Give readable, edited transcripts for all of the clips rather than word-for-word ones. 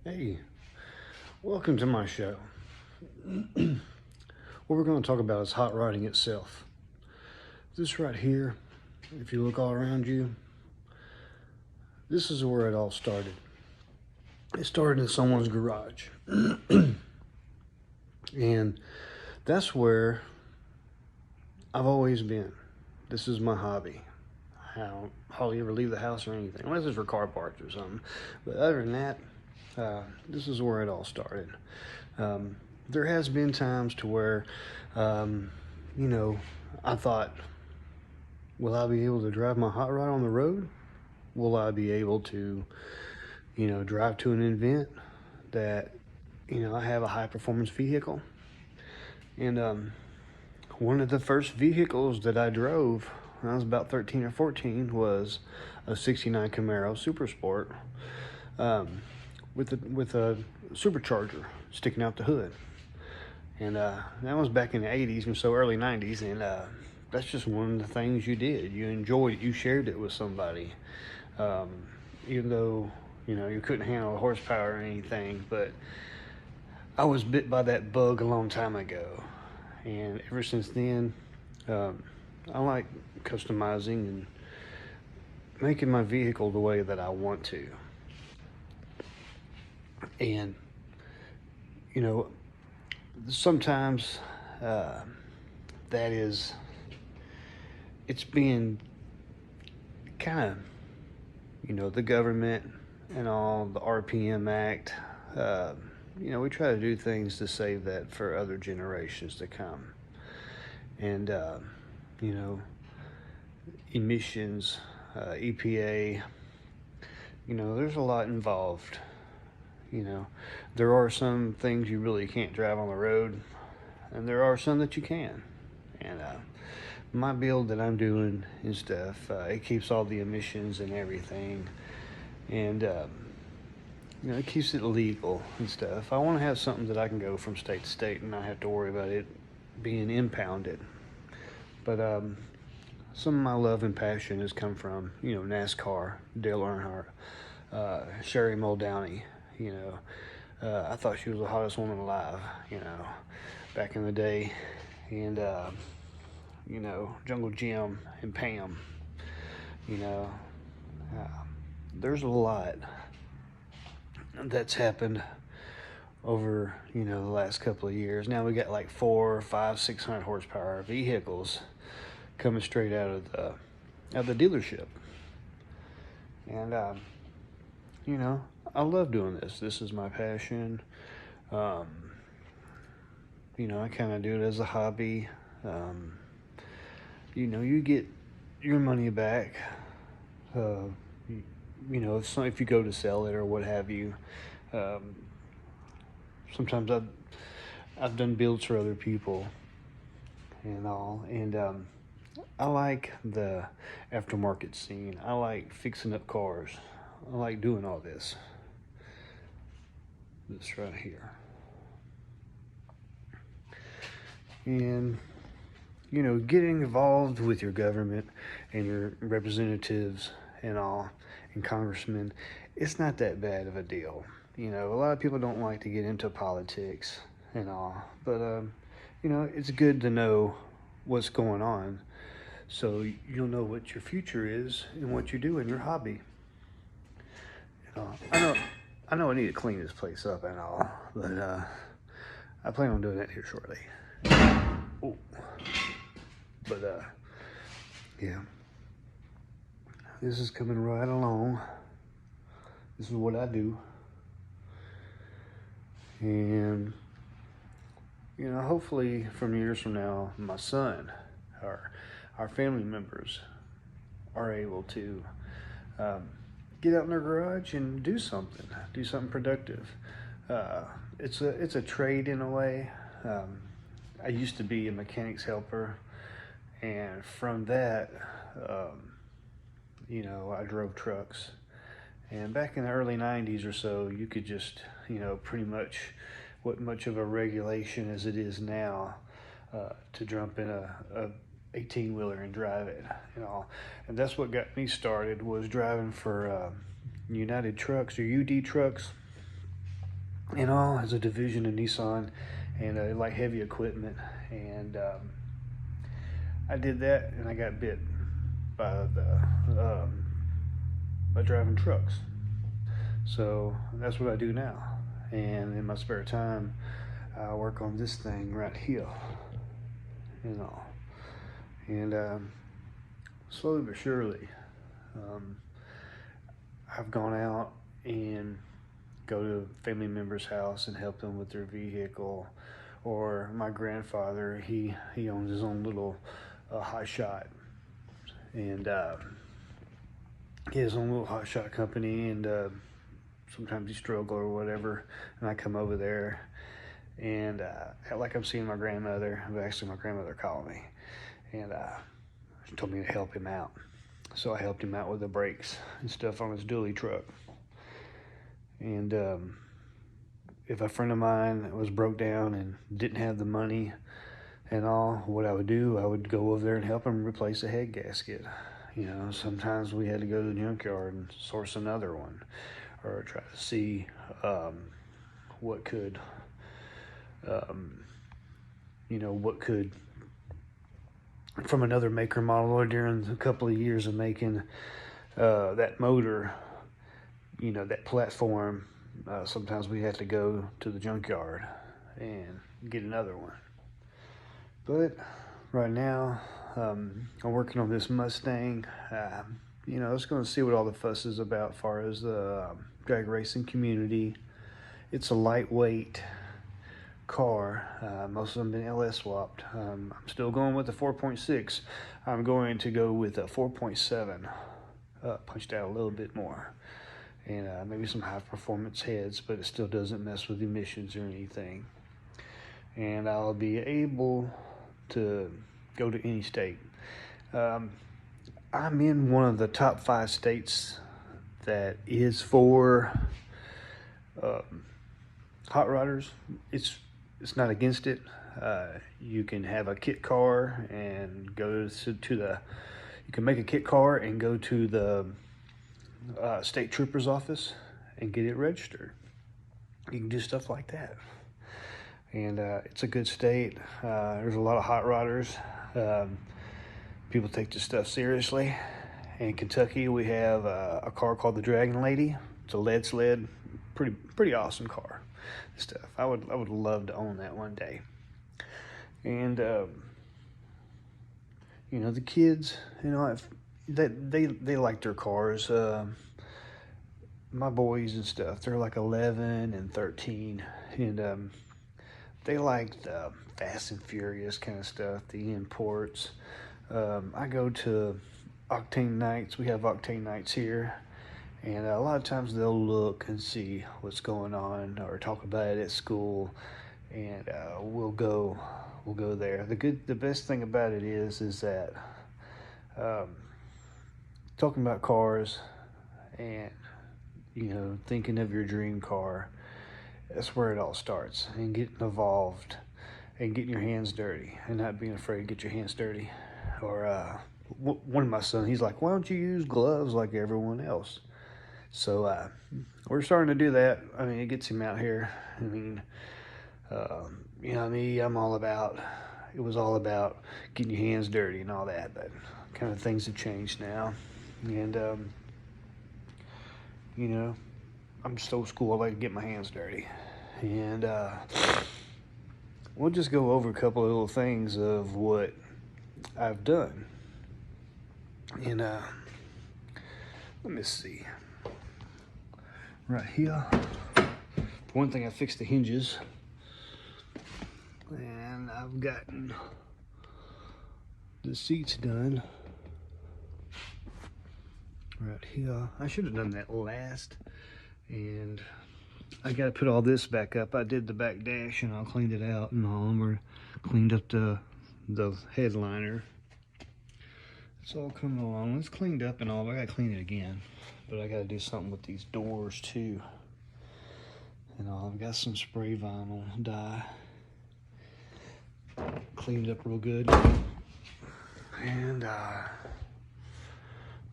Hey, welcome to my show. What we're going to talk about is hot rodding itself. This right here, if you look all around you, this is where it all started. It started in someone's garage. And that's where I've always been. This is my hobby. I don't hardly ever leave the house or anything, unless it's for car parts or something. But other than that, this is where it all started. Um, there has been times to where, um, you know, I thought, will I be able to drive my hot rod on the road? Will I be able to, drive to an event that, I have a high performance vehicle? And one of the first vehicles that I drove when I was about 13 or 14 was a 69 Camaro Super Sport um, with a supercharger sticking out the hood. And that was back in the 80s and so early 90s. And that's just one of the things you did. You enjoyed it. You shared it with somebody. Um, Even though, you couldn't handle the horsepower or anything. But I was bit by that bug a long time ago. And ever since then, um, I like customizing and making my vehicle the way that I want to. And, you know, sometimes uh, that is, it's being kind of, the government and all, the RPM Act, uh, we try to do things to save that for other generations to come. And, you know, emissions, EPA, there's a lot involved. You know, there are some things you really can't drive on the road, and there are some that you can. And my build that I'm doing and stuff, it keeps all the emissions and everything, and it keeps it legal and stuff. I want to have something that I can go from state to state and not have to worry about it being impounded. But some of my love and passion has come from NASCAR, Dale Earnhardt, Sherry Muldowney. I thought she was the hottest woman alive. Back in the day, and Jungle Jim and Pam. You know, uh, there's a lot that's happened over the last couple of years. Now we got like 4, 5, 600 horsepower vehicles coming straight out of the dealership, and I love doing this. This is my passion. Um, I kind of do it as a hobby. Um, you get your money back. Uh, if you go to sell it or what have you. Um, Sometimes I've done builds for other people and all, and I like the aftermarket scene. I like fixing up cars. I like doing all this. This right here, and getting involved with your government and your representatives and all, and congressmen, it's not that bad of a deal. A lot of people don't like to get into politics and all, but it's good to know what's going on, so you'll know what your future is and what you do in your hobby. I know I need to clean this place up and all, but I plan on doing that here shortly. Oh, but yeah, this is coming right along. This is what I do, and hopefully from years from now, my son, or our family members, are able to um, get out in their garage and do something productive. Uh, it's a trade in a way. I used to be a mechanic's helper, and from that, um, I drove trucks. And back in the early 90s or so, you could just, pretty much, what much of a regulation as it is now, to jump in a 18 wheeler and drive it, and that's what got me started, was driving for United Trucks or UD Trucks. and all as a division of Nissan, and like heavy equipment. And I did that, and I got bit by by driving trucks. So that's what I do now. And in my spare time, I work on this thing right here, you know. And slowly but surely, um, I've gone out and go to a family member's house and help them with their vehicle. Or my grandfather, he owns his own little hot shot, and he has his own little hot shot company, and sometimes he struggle or whatever, and I come over there, and like I'm seeing my grandmother, but actually my grandmother called me, and she told me to help him out. So I helped him out with the brakes and stuff on his dually truck. And if a friend of mine was broke down and didn't have the money and all, what I would do, I would go over there and help him replace a head gasket. You know, sometimes we had to go to the junkyard and source another one, or try to see what could, what could, from another maker model, or during a couple of years of making that motor, that platform, sometimes we had to go to the junkyard and get another one. But right now, I'm working on this Mustang. Just going to see what all the fuss is about as far as the drag racing community. It's a lightweight car. Most of them been LS swapped. I'm still going with the 4.6. I'm going to go with a 4.7, punched out a little bit more, and maybe some high performance heads, but it still doesn't mess with emissions or anything. And I'll be able to go to any state. I'm in one of the top 5 states that is for hot rodders. It's not against it. You can have a kit car and go to the. You can make a kit car and go to the state trooper's office and get it registered. You can do stuff like that, and it's a good state. There's a lot of hot rodders. People take this stuff seriously. In Kentucky, we have a car called the Dragon Lady. It's a lead sled, pretty awesome car. Stuff. I would love to own that one day. And the kids, they like their cars. My boys and stuff, they're like 11 and 13, and they like the Fast and Furious kind of stuff, the imports. I go to Octane nights. We have Octane nights here, and a lot of times they'll look and see what's going on or talk about it at school, and we'll go there. The best thing about it is that talking about cars and thinking of your dream car, that's where it all starts, and getting involved and getting your hands dirty and not being afraid to get your hands dirty. Or one of my sons, he's like, why don't you use gloves like everyone else? So we're starting to do that. I mean, it gets him out here. I mean, me, I'm all about, it was all about getting your hands dirty and all that, but kind of things have changed now. And, I'm just old school. I like to get my hands dirty. And we'll just go over a couple of little things of what I've done. And let me see. Right here, one thing, I fixed the hinges, and I've gotten the seats done. Right here, I should have done that last, and I got to put all this back up. I did the back dash and I cleaned it out and all. We're cleaned up the headliner. It's all coming along. It's cleaned up and all, but I gotta clean it again. But I gotta do something with these doors too. And all, I've got some spray vinyl dye. Cleaned up real good. And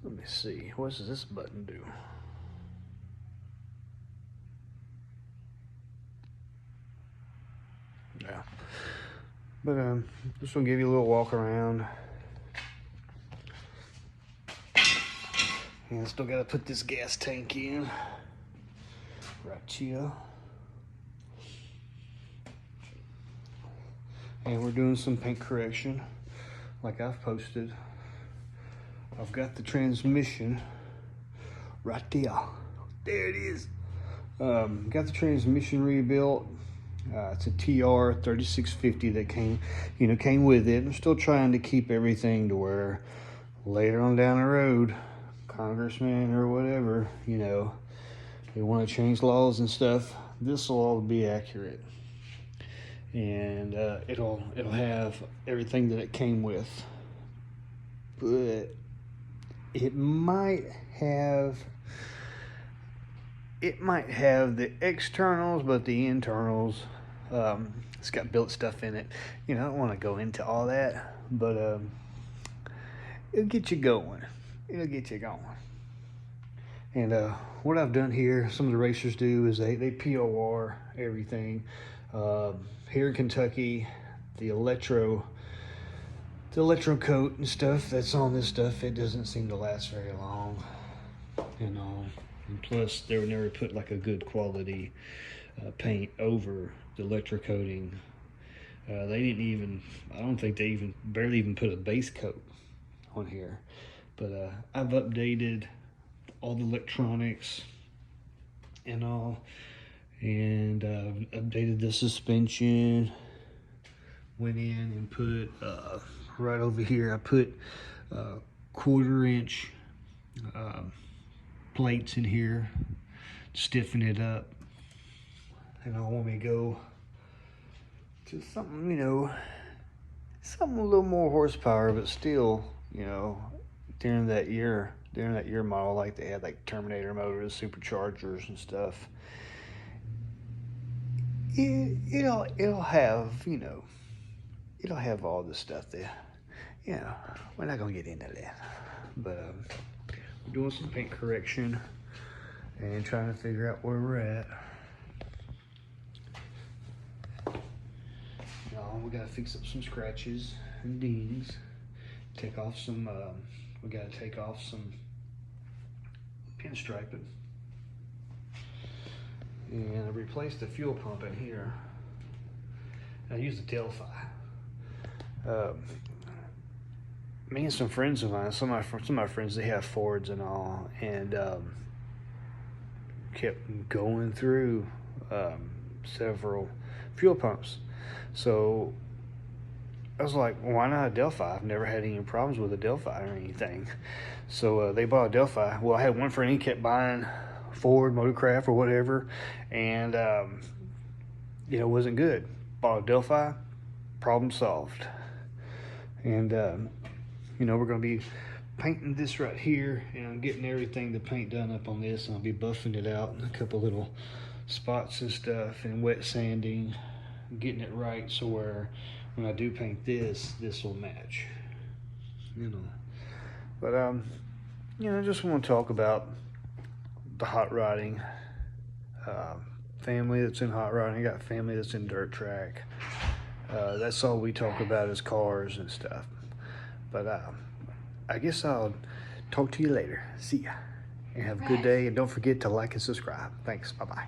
let me see, what does this button do? Yeah. But just gonna give you a little walk around. And still gotta put this gas tank in. Right here. And we're doing some paint correction, like I've posted. I've got the transmission right there. There it is. Got the transmission rebuilt. It's a TR 3650 that came with it. I'm still trying to keep everything to where later on down the road, congressman or whatever, they want to change laws and stuff, this will all be accurate. And it'll have everything that it came with. But it might have the externals, but the internals, it's got built stuff in it. I don't want to go into all that, but it'll get you going. And what I've done here, some of the racers do, is they POR everything. Here in Kentucky, the electro coat and stuff that's on this stuff, it doesn't seem to last very long. And plus, they would never put like a good quality paint over the electro coating. They didn't even, I don't think they barely even put a base coat on here. But I've updated all the electronics and all, and updated the suspension. Went in and put right over here, I put 1/4 inch plates in here to stiffen it up. And I want me to go to something, something a little more horsepower, but still, during that year model, like they had like Terminator motors, superchargers and stuff. It'll have, it'll have all the stuff there. We're not gonna get into that. But we're doing some paint correction and trying to figure out where we're at. We gotta fix up some scratches and dings. Take off some. We gotta take off some pinstriping. And I replaced the fuel pump in here. I used the Delphi. Me and some friends of mine, some of my friends, they have Fords and all, and kept going through several fuel pumps. So I was like, well, why not a Delphi? I've never had any problems with a Delphi or anything. So they bought a Delphi. Well, I had one friend, he kept buying Ford, Motorcraft, or whatever, and it wasn't good. Bought a Delphi, problem solved. And we're going to be painting this right here, and I'm getting everything to paint done up on this, and I'll be buffing it out in a couple little spots and stuff, and wet sanding, getting it right so where when I do paint this will match. But I just want to talk about the hot rodding family that's in hot rodding. I got family that's in dirt track. That's all we talk about is cars and stuff. But I guess I'll talk to you later. See ya. And have a good day. And don't forget to like and subscribe. Thanks. Bye-bye.